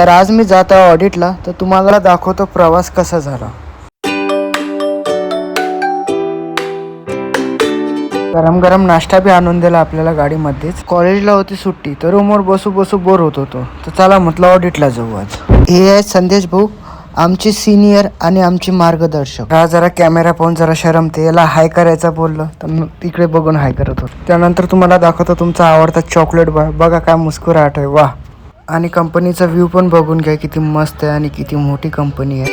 तर आज मी जात आहे ऑडिटला, तर तुम्हाला दाखवतो प्रवास कसा झाला. गरम गरम नाश्ता बी आणून दिला आपल्याला गाडीमध्येच. कॉलेजला होती सुट्टी, तर रूमवर बसू बसू बोर होत होतो, तर चला म्हटलं ऑडिटला जाऊ आज. हे आहे संदेश भाऊ, आमचे सिनियर आणि आमचे मार्गदर्शक. हा जरा कॅमेरा पाहून जरा शरमते, याला हाय करायचा बोललं तर मग तिकडे बघून हाय करत होतो. त्यानंतर तुम्हाला दाखवतो तुमचा आवडता चॉकलेट बार. बघा काय मुस्कुराहट आहे, वा. आणि कंपनीचा व्ह्यू पण बघून घ्या, किती मस्त आहे आणि किती मोठी कंपनी आहे.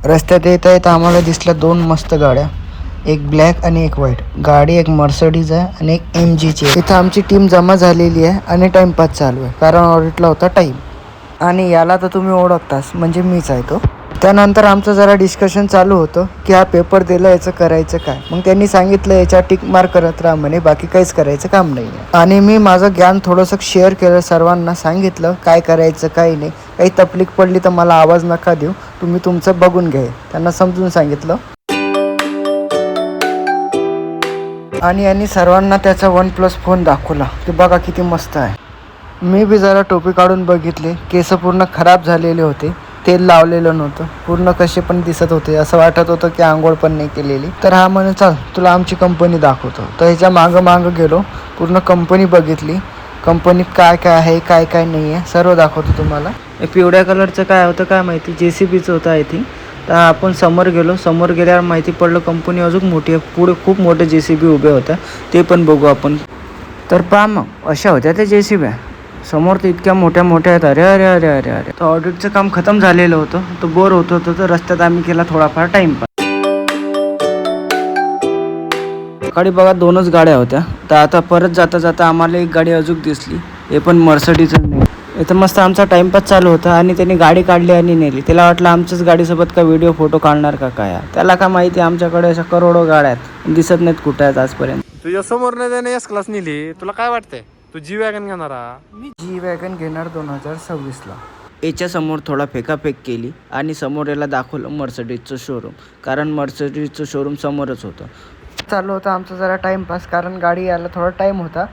रस्त्यात येता येता आम्हाला दिसल्या दोन मस्त गाड्या, एक ब्लॅक आणि एक व्हाईट. गाडी एक मर्सडीज आहे आणि एक MGची आहे. इथं आमची टीम जमा झालेली आहे आणि टाइमपास चालू आहे, कारण ऑडिटला होता टाईम. आणि याला तर तुम्ही ओळखताच, म्हणजे मीच आहे तो. त्यानंतर आमचं जरा डिस्कशन चालू होतं की हा पेपर दिला, याचं करायचं काय. मग त्यांनी सांगितलं याच्या टिक मार्क करत राहा म्हणे, बाकी काहीच करायचं काम नाही आहे. आणि मी माझं ज्ञान थोडंसं शेअर केलं, सर्वांना सांगितलं काय करायचं काही नाही. काही तकलीफ पडली तर मला आवाज नका देऊ, तुम्ही तुमचं बघून घ्या, त्यांना समजून सांगितलं. आणि यांनी सर्वांना त्याचा OnePlus फोन दाखवला की बघा किती मस्त आहे. मी बी जरा टोपी काढून बघितले, केस पूर्ण खराब झालेले होते, तेल लावलेलं नव्हतं, पूर्ण कसे पण दिसत होते, असं वाटत होतं की आंघोळ पण नाही केलेली. तर हा म्हणे चल तुला आमची कंपनी दाखवतो. तर ह्याच्या मागं गेलो, पूर्ण कंपनी बघितली. कंपनीत काय काय आहे काय काय नाही आहे सर्व दाखवतो तुम्हाला. पिवळ्या कलरचं काय होतं काय माहिती, JCBचं होतं आय थिंक. तर आपण समोर गेल्यावर माहिती पडलं कंपनी अजून मोठी आहे, पुढे खूप मोठे JCB उभे होत्या, ते पण बघू आपण. तर पहा मग अशा होत्या त्या JCB समोर, तर इतक्या मोठ्या आहेत. अरे अरे अरे अरे अरे. तर ऑडिटचं काम खतम झालेलं होतं, तो बोर होत होतं, तर रस्त्यात आम्ही केला थोडाफार टाईमपास. सकाळी बघा दोनच गाड्या होत्या, तर आता परत जाता आम्हाला एक गाडी अजून दिसली, हे पण मर्सडीजच नाही. इथं मस्त आमचा टाइमपास चालू होता आणि त्यांनी गाडी काढली आणि नेली. त्याला वाटलं आमच्याच गाडीसोबत का व्हिडिओ फोटो काढणार का काय. त्याला काय माहिती आमच्याकडे अशा करोडो गाड्या आहेत, दिसत नाहीत कुठे आहेत आजपर्यंत. तुझ्या समोर नाही त्याने S क्लास नेली, तुला काय वाटतंय तू G-Wagon घेणार? मी G-Wagon घेणार 2026ला. याच्या समोर थोडा फेकाफेक केली आणि समोर याला दाखवलं मर्सडीजचं शोरूम, कारण मर्सडीजचं शोरूम समोरच होतं. चालू होतं आमचा जरा टाईमपास, कारण गाडी यायला थोडा टाईम होता.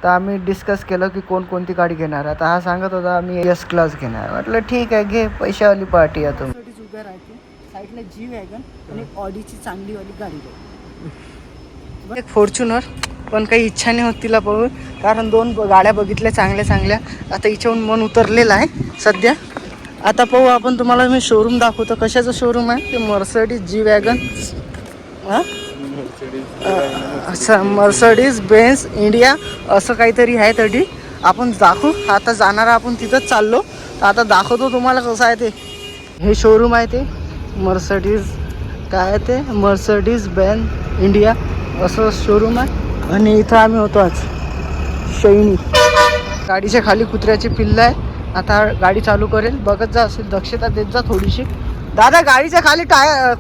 तर आम्ही डिस्कस केलं की कोणती गाडी घेणार. आता हा सांगत होता आम्ही S क्लास घेणार. म्हटलं ठीक आहे घे, पैशावाली पार्टी आहे. तुम्ही उभ्या राहते साईडला G-Wagon आणि ऑडीची चांगलीवाली गाडी बघ. एक फॉर्च्युनर, पण काही इच्छा नाही होत तिला बघून, कारण दोन गाड्या बघितल्या चांगल्या. आता हिच्याहून मन उतरलेलं आहे सध्या. आता पाहू आपण, तुम्हाला मी शोरूम दाखवतो. कशाचं शोरूम आहे ते, Mercedes G-Wagon, Mercedes Benz India असं काहीतरी आहे. तरी आपण दाखवू, आता जाणार आपण तिथंच चाललो. तर आता दाखवतो तुम्हाला कसं आहे ते. हे शोरूम आहे ते मर्सडीज, काय आहे ते, मर्सडीज बेन्झ इंडिया असं शोरूम आहे. आणि इथं आम्ही होतो आज शैनी. गाडीच्या खाली कुत्र्याची पिल्लं आहे. आता गाडी चालू करेल, बघत जा, असेल दक्षता देत जा थोडीशी. दादा गाडीच्या खाली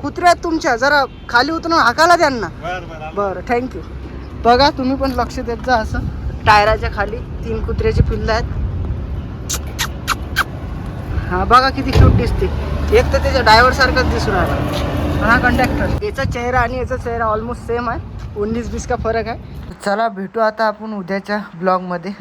कुत्रे आहेत तुमच्या, जरा खाली उतरून हाकाला त्यांना. बरं थँक्यू. बघा तुम्ही पण लक्ष देत जा. असं टायराच्या खाली 3 कुत्र्याची पिल्लं आहेत. हा बघा किती क्यूट दिसते. एक तर त्याच्या ड्रायव्हर सारखाच दिसून राहिला, हा कंडक्टर. याचा चेहरा आणि याचा चेहरा ऑलमोस्ट सेम आहे, 19-20 का फरक आहे. चला भेटू आता आपण उद्याच्या ब्लॉगमध्ये.